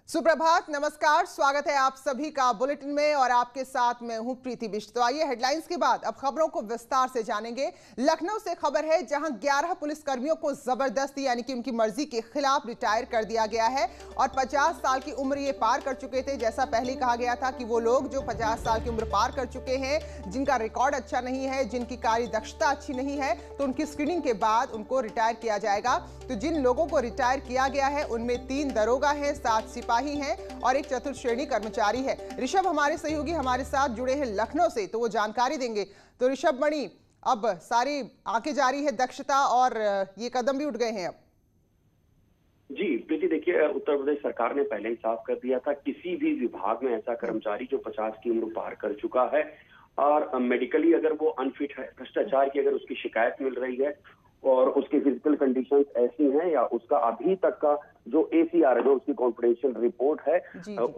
सुप्रभात, नमस्कार, स्वागत है आप सभी का बुलेटिन में और आपके साथ मैं हूं प्रीति बिष्ट। तो आइए हेडलाइंस के बाद अब खबरों को विस्तार से जानेंगे। लखनऊ से खबर है जहां 11 पुलिसकर्मियों को जबरदस्ती यानी कि उनकी मर्जी के खिलाफ रिटायर कर दिया गया है और 50 साल की उम्र ये पार कर चुके थे। जैसा पहले कहा गया था कि वो लोग जो 50 साल की उम्र पार कर चुके हैं, जिनका रिकॉर्ड अच्छा नहीं है, जिनकी कार्य दक्षता अच्छी नहीं है, तो उनकी स्क्रीनिंग के बाद उनको रिटायर किया जाएगा। तो जिन लोगों को रिटायर किया गया है उनमें 3 दरोगा हैं, 7 सिपाही हैं और एक चतुर्थ श्रेणी कर्मचारी है। ऋषभ हमारे सहयोगी हमारे साथ जुड़े हैं लखनऊ से, तो वो जानकारी देंगे। तो ऋषभ मणि, अब सारी आगे जारी है दक्षता और ये कदम भी उठ गए हैं अब। जी प्रीति, देखिए उत्तर प्रदेश सरकार ने पहले ही साफ कर दिया था किसी भी विभाग में ऐसा कर्मचारी जो 50 की उम्र पार कर चुका है और मेडिकली अगर वो अनफिट है, भ्रष्टाचार की अगर उसकी शिकायत मिल रही है और उसकी फिजिकल कंडीशंस ऐसी हैं या उसका अभी तक का जो ACR है, जो उसकी कॉन्फिडेंशियल रिपोर्ट है,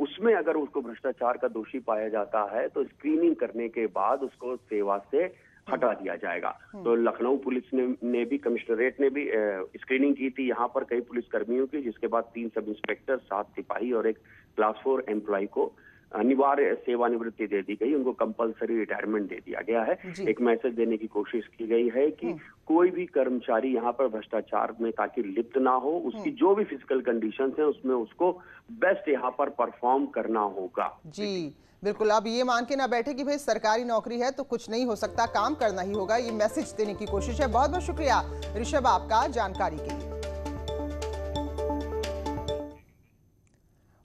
उसमें अगर उसको भ्रष्टाचार का दोषी पाया जाता है तो स्क्रीनिंग करने के बाद उसको सेवा से हटा दिया जाएगा। तो लखनऊ पुलिस ने भी, कमिश्नरेट ने भी स्क्रीनिंग की थी यहाँ पर कई पुलिसकर्मियों की, जिसके बाद 3 सब इंस्पेक्टर, 7 सिपाही और एक क्लास 4 एम्प्लॉय को अनिवार्य सेवानिवृत्ति दे दी गई, उनको कंपलसरी रिटायरमेंट दे दिया गया है। एक मैसेज देने की कोशिश की गई है कि कोई भी कर्मचारी यहाँ पर भ्रष्टाचार में ताकि लिप्त ना हो, उसकी जो भी फिजिकल कंडीशंस हैं उसमें उसको बेस्ट यहाँ पर परफॉर्म करना होगा। जी बिल्कुल, अब ये मान के ना बैठे कि भाई सरकारी नौकरी है तो कुछ नहीं हो सकता, काम करना ही होगा, ये मैसेज देने की कोशिश है। बहुत बहुत शुक्रिया ऋषभ आपका जानकारी के लिए।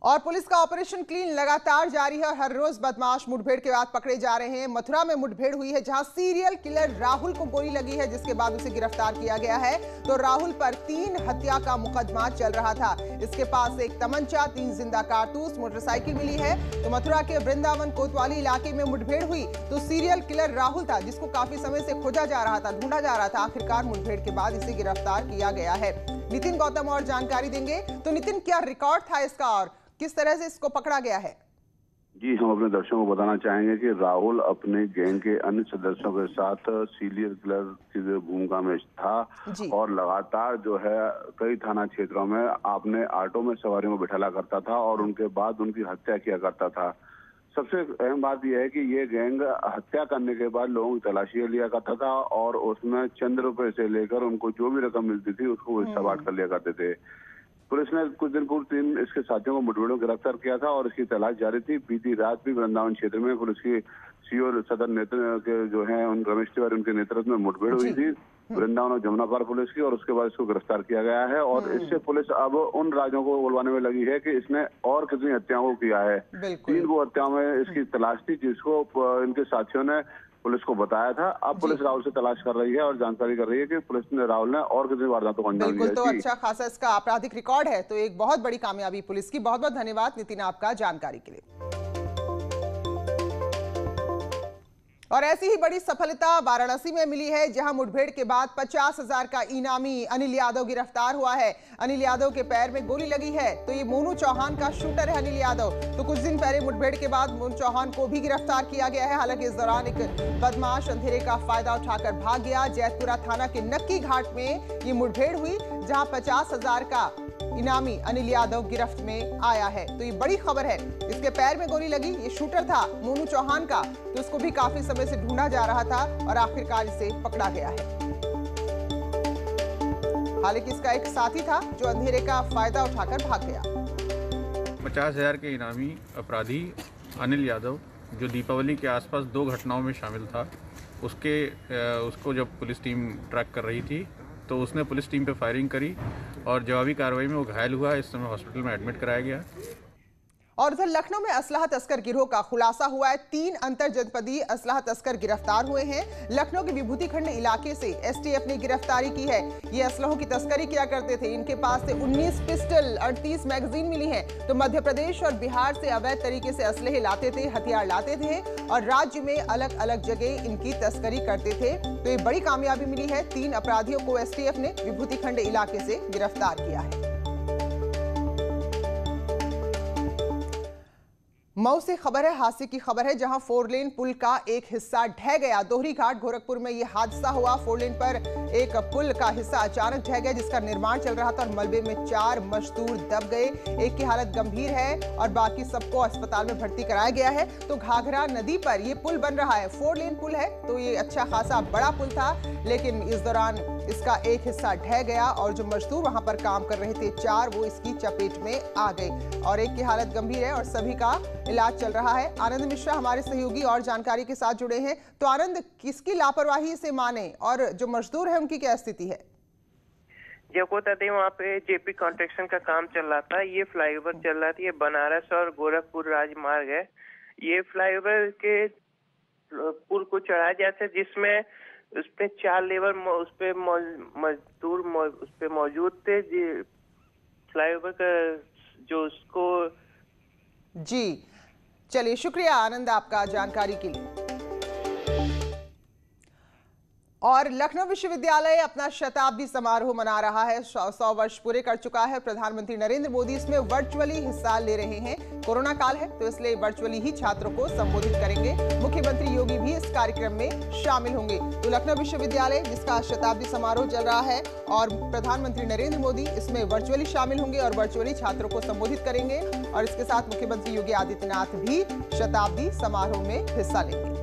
और पुलिस का ऑपरेशन क्लीन लगातार जारी है और हर रोज बदमाश मुठभेड़ के बाद पकड़े जा रहे हैं। मथुरा में मुठभेड़ हुई है जहां सीरियल किलर राहुल को गोली लगी है, जिसके बाद उसे गिरफ्तार किया गया है। तो राहुल पर 3 हत्या का मुकदमा चल रहा था। इसके पास एक तमंचा, 3 जिंदा कारतूस, मोटरसाइकिल मिली है। तो मथुरा के वृंदावन कोतवाली इलाके में मुठभेड़ हुई तो सीरियल किलर राहुल था, जिसको काफी समय से खोजा जा रहा था, ढूंढा जा रहा था। आखिरकार मुठभेड़ के बाद इसे गिरफ्तार किया गया है। नितिन गौतम और जानकारी देंगे। तो नितिन, क्या रिकॉर्ड था इसका और किस तरह से इसको पकड़ा गया है? जी, हम अपने दर्शकों को बताना चाहेंगे कि राहुल अपने गैंग के अन्य सदस्यों के साथ सीरियल किलर की भूमिका में था और लगातार जो है कई थाना क्षेत्रों में आपने ऑटो में सवारियों को बिठाला करता था और उनके बाद उनकी हत्या किया करता था। सबसे अहम बात यह है कि ये गैंग हत्या करने के बाद लोगों की तलाशी लिया करता था और उसमें चंद रुपए से लेकर उनको जो भी रकम मिलती थी उसको हिस्सा बांट कर लिया करते थे। पुलिस ने कुछ दिन पूर्व 3 इसके साथियों को मुठभेड़ों गिरफ्तार किया था और इसकी तलाश जारी थी। बीती रात भी वृंदावन क्षेत्र में पुलिस की सीओ सदर नेतृत्व के जो है उन रमेश तिवारी उनके नेतृत्व में मुठभेड़ हुई थी वृंदावन और जमुना पार पुलिस की, और उसके बाद इसको गिरफ्तार किया गया है। और इससे पुलिस अब उन राज्यों को बुलवाने में लगी है कि इसने और कितनी हत्याओं को किया है। 3 वो हत्याओं में इसकी तलाश थी, जिसको इनके साथियों ने पुलिस को बताया था। अब पुलिस राहुल से तलाश कर रही है और जानकारी कर रही है कि पुलिस ने राहुल ने और कितनी वारदातों को अंजाम दिया है। तो अच्छा खासा इसका आपराधिक रिकॉर्ड है, तो एक बहुत बड़ी कामयाबी पुलिस की। बहुत बहुत धन्यवाद नितिन आपका जानकारी के लिए। और ऐसी ही बड़ी सफलता वाराणसी में मिली है जहां मुठभेड़ के बाद 50,000 का इनामी अनिल यादव गिरफ्तार हुआ है। अनिल यादव के पैर में गोली लगी है। तो ये मोनू चौहान का शूटर है अनिल यादव। तो कुछ दिन पहले मुठभेड़ के बाद मोनू चौहान को भी गिरफ्तार किया गया है। हालांकि इस दौरान एक बदमाश अंधेरे का फायदा उठाकर भाग गया। जैतपुरा थाना के नक्की घाट में ये मुठभेड़ हुई जहां 50,000 का इनामी अनिल यादव गिरफ्त में आया है। तो ये बड़ी खबर है। इसके पैर में गोली लगी, ये शूटर था मोनू चौहान का, तो इसको भी काफी समय से ढूंढा जा रहा था और आखिरकार इसे पकड़ा गया है। हालांकि इसका एक साथी था जो अंधेरे का फायदा उठाकर भाग गया। 50,000 के इनामी अपराधी अनिल यादव, जो दीपावली के आसपास 2 घटनाओं में शामिल था, उसको जब पुलिस टीम ट्रैक कर रही थी तो उसने पुलिस टीम पे फायरिंग करी और जवाबी कार्रवाई में वो घायल हुआ। इस समय हॉस्पिटल में एडमिट कराया गया। और उधर लखनऊ में असलहा तस्कर गिरोह का खुलासा हुआ है। 3 अंतर जनपदीय असलहा तस्कर गिरफ्तार हुए हैं। लखनऊ के विभूति खंड इलाके से STF ने गिरफ्तारी की है। ये असलहों की तस्करी किया करते थे। इनके पास से 19 पिस्टल, 38 मैगजीन मिली हैं। तो मध्य प्रदेश और बिहार से अवैध तरीके से असलहे लाते थे, हथियार लाते थे और राज्य में अलग अलग जगह इनकी तस्करी करते थे। तो ये बड़ी कामयाबी मिली है। 3 अपराधियों को STF ने विभूति खंड इलाके से गिरफ्तार किया है। मऊ से खबर है, हादसे की खबर है, जहां 4 लेन पुल का एक हिस्सा ढह गया। दोहरी घाट गोरखपुर में यह हादसा हुआ। 4 लेन पर एक पुल का हिस्सा अचानक ढह गया, जिसका निर्माण चल रहा था और मलबे में 4 मजदूर दब गए। एक की हालत गंभीर है और बाकी सबको अस्पताल में भर्ती कराया गया है। तो घाघरा नदी पर यह पुल बन रहा है। 4 लेन पुल है तो ये अच्छा खासा बड़ा पुल था, लेकिन इस दौरान इसका एक हिस्सा ढह गया और जो मजदूर वहां पर काम कर रहे थे 4, वो इसकी चपेट में आ गए और एक की हालत गंभीर है और सभी का इलाज चल रहा है। आनंद मिश्रा हमारे सहयोगी और जानकारी के साथ जुड़े हैं। तो आनंद, किसकी लापरवाही से माने और जो मजदूर है उनकी क्या स्थिति है? जब वहाँ पे जेपी कंस्ट्रक्शन का काम चल रहा था, ये फ्लाईओवर चल रहा था, ये बनारस और गोरखपुर राजमार्ग है। ये फ्लाईओवर के पुल को चढ़ाया जाता है, जिसमें उस पे 4 लेबर उस पे मजदूर उस पे मौजूद थे। फ्लाईओवर का जो उसको जी, चलिए शुक्रिया आनंद आपका जानकारी के लिए। और लखनऊ विश्वविद्यालय अपना शताब्दी समारोह मना रहा है। 100 वर्ष पूरे कर चुका है। प्रधानमंत्री नरेंद्र मोदी इसमें वर्चुअली हिस्सा ले रहे हैं। कोरोना काल है तो इसलिए वर्चुअली ही छात्रों को संबोधित करेंगे। मुख्यमंत्री योगी भी इस कार्यक्रम में शामिल होंगे। तो लखनऊ विश्वविद्यालय जिसका शताब्दी समारोह चल रहा है और प्रधानमंत्री नरेंद्र मोदी इसमें वर्चुअली शामिल होंगे और वर्चुअली छात्रों को संबोधित करेंगे और इसके साथ मुख्यमंत्री योगी आदित्यनाथ भी शताब्दी समारोह में हिस्सा लेंगे।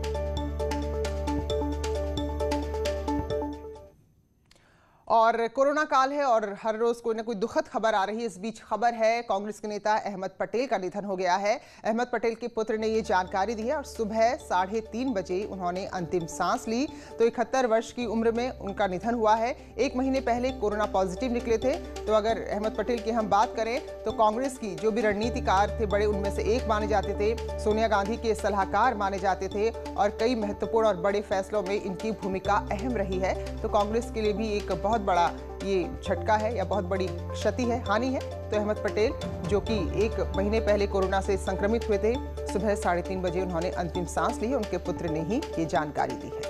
और कोरोना काल है और हर रोज कोई ना कोई दुखद खबर आ रही है। इस बीच खबर है, कांग्रेस के नेता अहमद पटेल का निधन हो गया है। अहमद पटेल के पुत्र ने ये जानकारी दी है और सुबह 3:30 बजे उन्होंने अंतिम सांस ली। तो 71 वर्ष की उम्र में उनका निधन हुआ है। 1 महीने पहले कोरोना पॉजिटिव निकले थे। तो अगर अहमद पटेल की हम बात करें तो कांग्रेस की जो भी रणनीतिकार थे बड़े, उनमें से एक माने जाते थे। सोनिया गांधी के सलाहकार माने जाते थे और कई महत्वपूर्ण और बड़े फैसलों में इनकी भूमिका अहम रही है। तो कांग्रेस के लिए भी एक बहुत बड़ा ये झटका है या बहुत बड़ी क्षति है, हानि है। तो अहमद पटेल जो कि 1 महीने पहले कोरोना से संक्रमित हुए थे, सुबह 3:30 बजे उन्होंने अंतिम सांस ली। उनके पुत्र ने ही ये जानकारी दी है।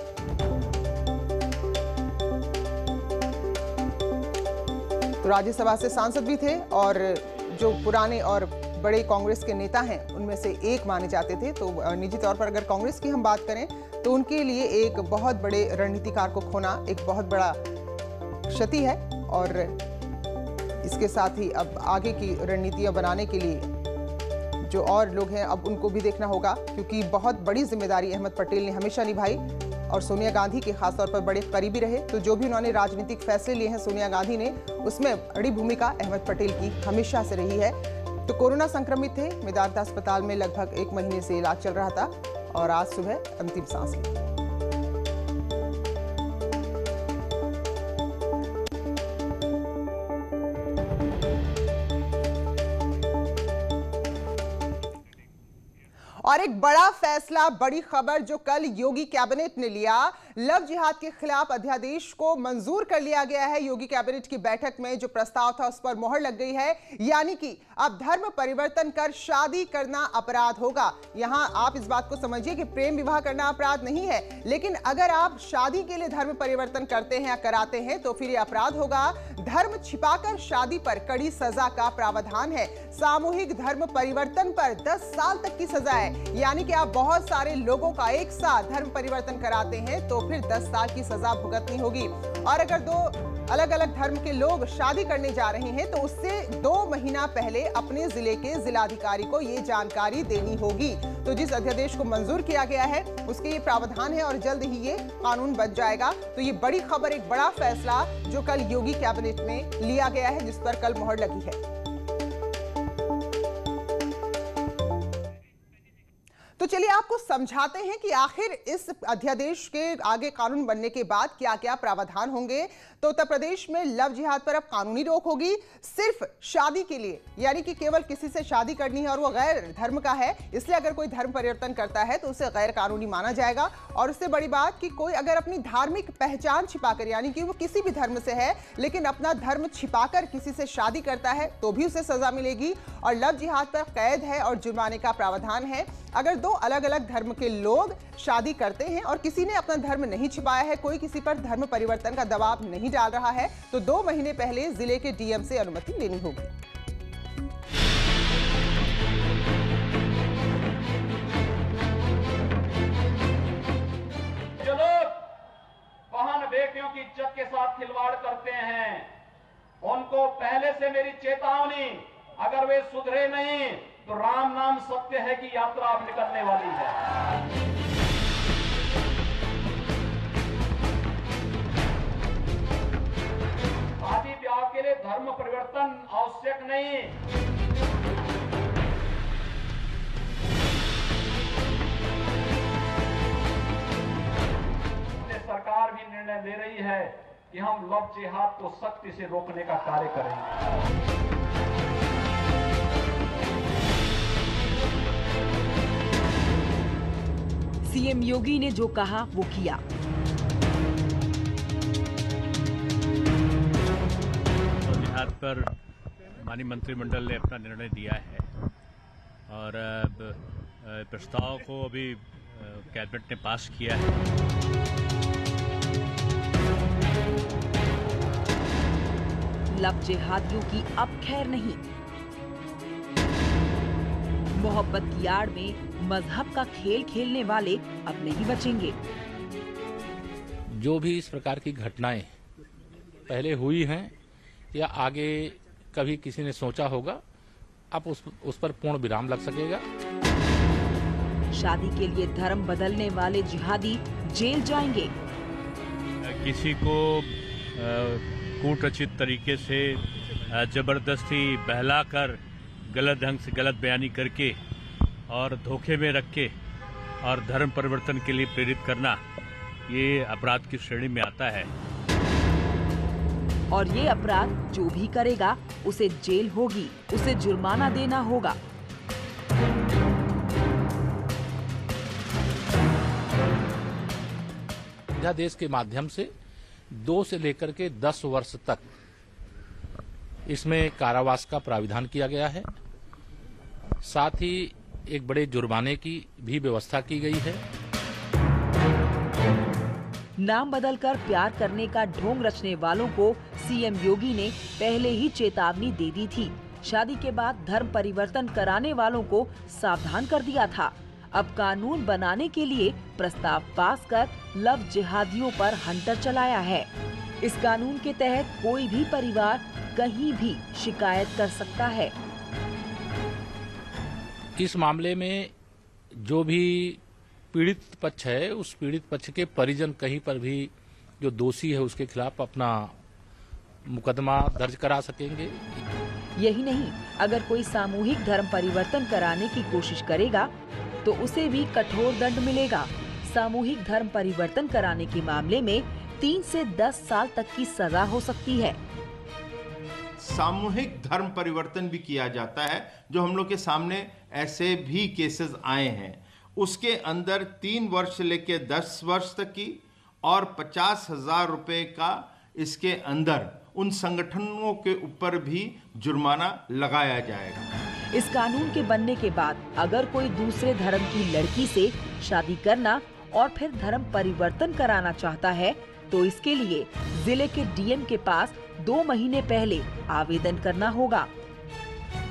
तो राज्यसभा से सांसद भी थे और जो पुराने और बड़े कांग्रेस के नेता हैं उनमें से एक माने जाते थे। तो निजी तौर पर अगर कांग्रेस की हम बात करें तो उनके लिए एक बहुत बड़े रणनीतिकार को खोना एक बहुत बड़ा क्षति है और इसके साथ ही अब आगे की रणनीतियां बनाने के लिए जो और लोग हैं अब उनको भी देखना होगा, क्योंकि बहुत बड़ी जिम्मेदारी अहमद पटेल ने हमेशा निभाई और सोनिया गांधी के खासतौर पर बड़े करीबी रहे। तो जो भी उन्होंने राजनीतिक फैसले लिए हैं सोनिया गांधी ने, उसमें बड़ी भूमिका अहमद पटेल की हमेशा से रही है। तो कोरोना संक्रमित थे, मेदांता अस्पताल में लगभग 1 महीने से इलाज चल रहा था और आज सुबह अंतिम सांस ली। और एक बड़ा फैसला, बड़ी खबर जो कल योगी कैबिनेट ने लिया, लव जिहाद के खिलाफ अध्यादेश को मंजूर कर लिया गया है। योगी कैबिनेट की बैठक में जो प्रस्ताव था उस पर मोहर लग गई है, यानी कि अब धर्म परिवर्तन कर शादी करना अपराध होगा। यहां आप इस बात को समझिए कि प्रेम विवाह करना अपराध नहीं है, लेकिन अगर आप शादी के लिए धर्म परिवर्तन करते हैं या कराते हैं तो फिर यह अपराध होगा। धर्म छिपाकर शादी पर कड़ी सजा का प्रावधान है। सामूहिक धर्म परिवर्तन पर 10 साल तक की सजा है, यानी कि आप बहुत सारे लोगों का एक साथ धर्म परिवर्तन कराते हैं तो फिर 10 साल की सजा भुगतनी होगी। और अगर 2 अलग अलग धर्म के लोग शादी करने जा रहे हैं तो उससे 2 महीना पहले अपने जिले के जिलाधिकारी को ये जानकारी देनी होगी। तो जिस अध्यादेश को मंजूर किया गया है उसके ये प्रावधान है और जल्द ही ये कानून बन जाएगा। तो ये बड़ी खबर, एक बड़ा फैसला जो कल योगी कैबिनेट में लिया गया है, जिस पर कल मोहर लगी है। तो चलिए आपको समझाते हैं कि आखिर इस अध्यादेश के आगे कानून बनने के बाद क्या क्या प्रावधान होंगे। तो उत्तर प्रदेश में लव जिहाद पर अब कानूनी रोक होगी, सिर्फ शादी के लिए, यानी कि केवल किसी से शादी करनी है और वो गैर धर्म का है, इसलिए अगर कोई धर्म परिवर्तन करता है तो उसे गैर कानूनी माना जाएगा। और उससे बड़ी बात कि कोई अगर अपनी धार्मिक पहचान छिपाकर, यानी कि वो किसी भी धर्म से है लेकिन अपना धर्म छिपाकर किसी से शादी करता है तो भी उसे सजा मिलेगी। और लव जिहाद पर कैद है और जुर्माने का प्रावधान है। अगर 2 अलग अलग धर्म के लोग शादी करते हैं और किसी ने अपना धर्म नहीं छिपाया है, कोई किसी पर धर्म परिवर्तन का दबाव नहीं डाल रहा है, तो 2 महीने पहले जिले के डीएम से अनुमति लेनी होगी। अगर वे सुधरे नहीं तो राम नाम सत्य है कि यात्रा अब निकलने वाली है। शादी ब्याह के लिए धर्म परिवर्तन आवश्यक नहीं। सरकार भी निर्णय ले रही है कि हम लव जिहाद को सख्ती से रोकने का कार्य करेंगे। सीएम योगी ने जो कहा वो किया। जिहाद पर माननीय मंत्रिमंडल ने अपना निर्णय दिया है और प्रस्ताव को अभी कैबिनेट ने पास किया है। लव जिहादियों की अब खैर नहीं। मोहब्बत की आड़ में मजहब का खेल खेलने वाले अब नहीं बचेंगे। जो भी इस प्रकार की घटनाएं पहले हुई हैं या आगे कभी किसी ने सोचा होगा, अब उस पर पूर्ण विराम लग सकेगा। शादी के लिए धर्म बदलने वाले जिहादी जेल जाएंगे। किसी को कूटरचित तरीके से जबरदस्ती बहलाकर गलत ढंग से गलत बयानी करके और धोखे में रख के और धर्म परिवर्तन के लिए प्रेरित करना, ये अपराध की श्रेणी में आता है। और ये अपराध जो भी करेगा उसे जेल होगी, उसे जुर्माना देना होगा। अध्यादेश के माध्यम से 2 से लेकर के 10 वर्ष तक इसमें कारावास का प्राविधान किया गया है। साथ ही एक बड़े जुर्माने की भी व्यवस्था की गई है। नाम बदलकर प्यार करने का ढोंग रचने वालों को सीएम योगी ने पहले ही चेतावनी दे दी थी। शादी के बाद धर्म परिवर्तन कराने वालों को सावधान कर दिया था। अब कानून बनाने के लिए प्रस्ताव पास कर लव जिहादियों पर हंटर चलाया है। इस कानून के तहत कोई भी परिवार कहीं भी शिकायत कर सकता है। इस मामले में जो भी पीड़ित पक्ष है, उस पीड़ित पक्ष के परिजन कहीं पर भी जो दोषी है उसके खिलाफ अपना मुकदमा दर्ज करा सकेंगे। यही नहीं, अगर कोई सामूहिक धर्म परिवर्तन कराने की कोशिश करेगा तो उसे भी कठोर दंड मिलेगा। सामूहिक धर्म परिवर्तन कराने के मामले में 3 से 10 साल तक की सजा हो सकती है। सामूहिक धर्म परिवर्तन भी किया जाता है, जो हम लोग के सामने ऐसे भी केसेस आए हैं। उसके अंदर 3 वर्ष से लेकर 10 वर्ष तक की और 50,000 रुपए का इसके अंदर उन संगठनों के ऊपर भी जुर्माना लगाया जाएगा। इस कानून के बनने के बाद अगर कोई दूसरे धर्म की लड़की से शादी करना और फिर धर्म परिवर्तन कराना चाहता है तो इसके लिए जिले के डीएम के पास 2 महीने पहले आवेदन करना होगा।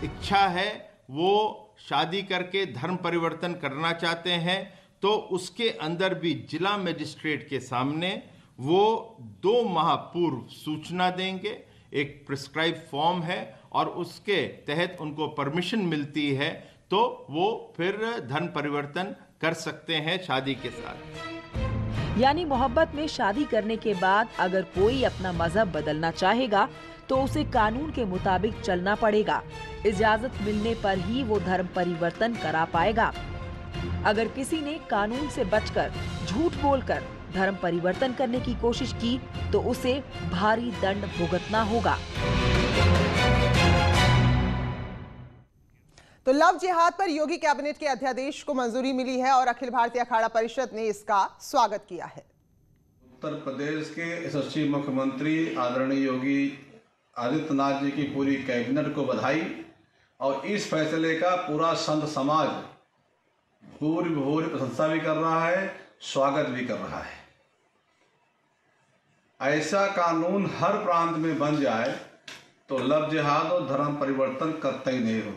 इच्छा है वो शादी करके धर्म परिवर्तन करना चाहते हैं तो उसके अंदर भी जिला मजिस्ट्रेट के सामने वो 2 माह पूर्व सूचना देंगे। एक प्रिस्क्राइब फॉर्म है और उसके तहत उनको परमिशन मिलती है तो वो फिर धर्म परिवर्तन कर सकते हैं शादी के साथ। यानी मोहब्बत में शादी करने के बाद अगर कोई अपना मजहब बदलना चाहेगा तो उसे कानून के मुताबिक चलना पड़ेगा। इजाजत मिलने पर ही वो धर्म परिवर्तन करा पाएगा। अगर किसी ने कानून से बचकर झूठ बोलकर धर्म परिवर्तन करने की कोशिश की तो उसे भारी दंड भुगतना होगा। तो लव जिहाद पर योगी कैबिनेट के अध्यादेश को मंजूरी मिली है और अखिल भारतीय अखाड़ा परिषद ने इसका स्वागत किया है। उत्तर प्रदेश के यशस्वी मुख्यमंत्री आदरणीय योगी आदित्यनाथ जी की पूरी कैबिनेट को बधाई और इस फैसले का पूरा संत समाज पूरी प्रशंसा भी कर रहा है, स्वागत भी कर रहा है। ऐसा कानून हर प्रांत में बन जाए तो लव जिहाद और धर्म परिवर्तन कतई नहीं हो।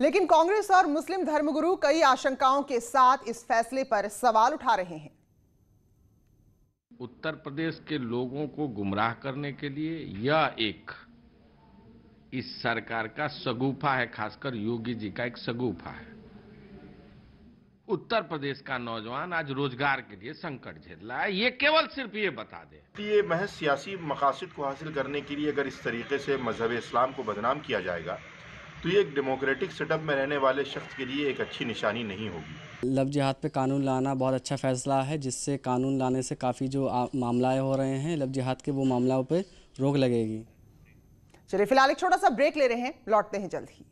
लेकिन कांग्रेस और मुस्लिम धर्मगुरु कई आशंकाओं के साथ इस फैसले पर सवाल उठा रहे हैं। उत्तर प्रदेश के लोगों को गुमराह करने के लिए या एक इस सरकार का शगुफा है, खासकर योगी जी का एक शगुफा है। उत्तर प्रदेश का नौजवान आज रोजगार के लिए संकट झेल रहा है, ये केवल सिर्फ ये बता दे। ये महज सियासी मकासद को हासिल करने के लिए अगर इस तरीके से मजहब इस्लाम को बदनाम किया जाएगा तो ये एक डेमोक्रेटिक सेटअप में रहने वाले शख्स के लिए एक अच्छी निशानी नहीं होगी। लव जिहाद पे कानून लाना बहुत अच्छा फैसला है, जिससे कानून लाने से काफ़ी जो मामलाएं हो रहे हैं लव जिहाद के, वो मामलों पे रोक लगेगी। चलिए फिलहाल एक छोटा सा ब्रेक ले रहे हैं, लौटते हैं जल्द ही।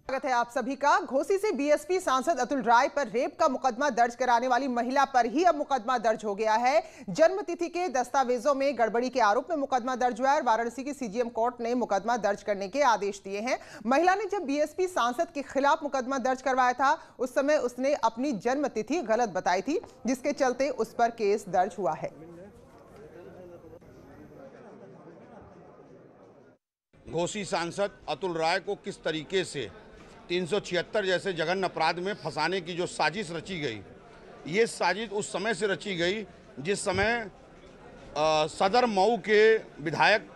स्वागत है आप सभी का। घोसी से बीएसपी सांसद अतुल राय पर रेप का मुकदमा दर्ज कराने वाली महिला पर ही अब मुकदमा दर्ज हो गया है। जन्म तिथि के दस्तावेजों में गड़बड़ी के आरोप में मुकदमा दर्ज हुआ है और वाराणसी की सीजीएम कोर्ट ने मुकदमा दर्ज करने के आदेश दिए हैं। महिला ने जब बीएसपी सांसद के खिलाफ मुकदमा दर्ज करवाया था, उस समय उसने अपनी जन्म तिथि गलत बताई थी, जिसके चलते उस पर केस दर्ज हुआ है। घोसी सांसद अतुल राय को किस तरीके से 376 जैसे जघन्य अपराध में फंसाने की जो साजिश रची गई, ये साजिश उस समय से रची गई जिस समय सदर मऊ के विधायक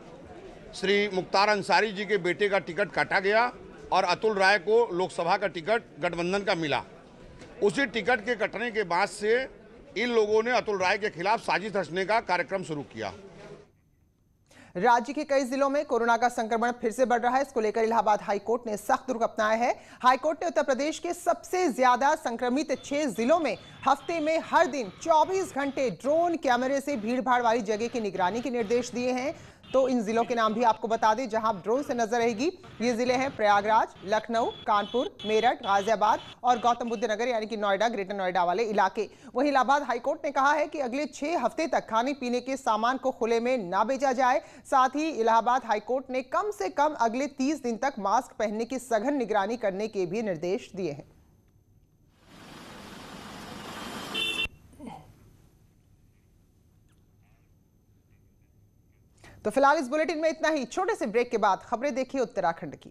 श्री मुख्तार अंसारी जी के बेटे का टिकट काटा गया और अतुल राय को लोकसभा का टिकट गठबंधन का मिला। उसी टिकट के कटने के बाद से इन लोगों ने अतुल राय के खिलाफ साजिश रचने का कार्यक्रम शुरू किया। राज्य के कई जिलों में कोरोना का संक्रमण फिर से बढ़ रहा है। इसको लेकर इलाहाबाद हाईकोर्ट ने सख्त रुख अपनाया है। हाईकोर्ट ने उत्तर प्रदेश के सबसे ज्यादा संक्रमित 6 जिलों में हफ्ते में हर दिन 24 घंटे ड्रोन कैमरे से भीड़भाड़ वाली जगह की निगरानी के निर्देश दिए हैं। तो इन जिलों के नाम भी आपको बता दें जहां ड्रोन से नजर रहेगी। ये जिले हैं प्रयागराज, लखनऊ, कानपुर, मेरठ, गाजियाबाद और गौतम बुद्ध नगर यानी कि नोएडा, ग्रेटर नोएडा वाले इलाके। वहीं इलाहाबाद हाईकोर्ट ने कहा है कि अगले 6 हफ्ते तक खाने पीने के सामान को खुले में ना बेचा जाए। साथ ही इलाहाबाद हाईकोर्ट ने कम से कम अगले 30 दिन तक मास्क पहनने की सघन निगरानी करने के भी निर्देश दिए हैं। तो फिलहाल इस बुलेटिन में इतना ही। छोटे से ब्रेक के बाद खबरें देखिए उत्तराखंड की।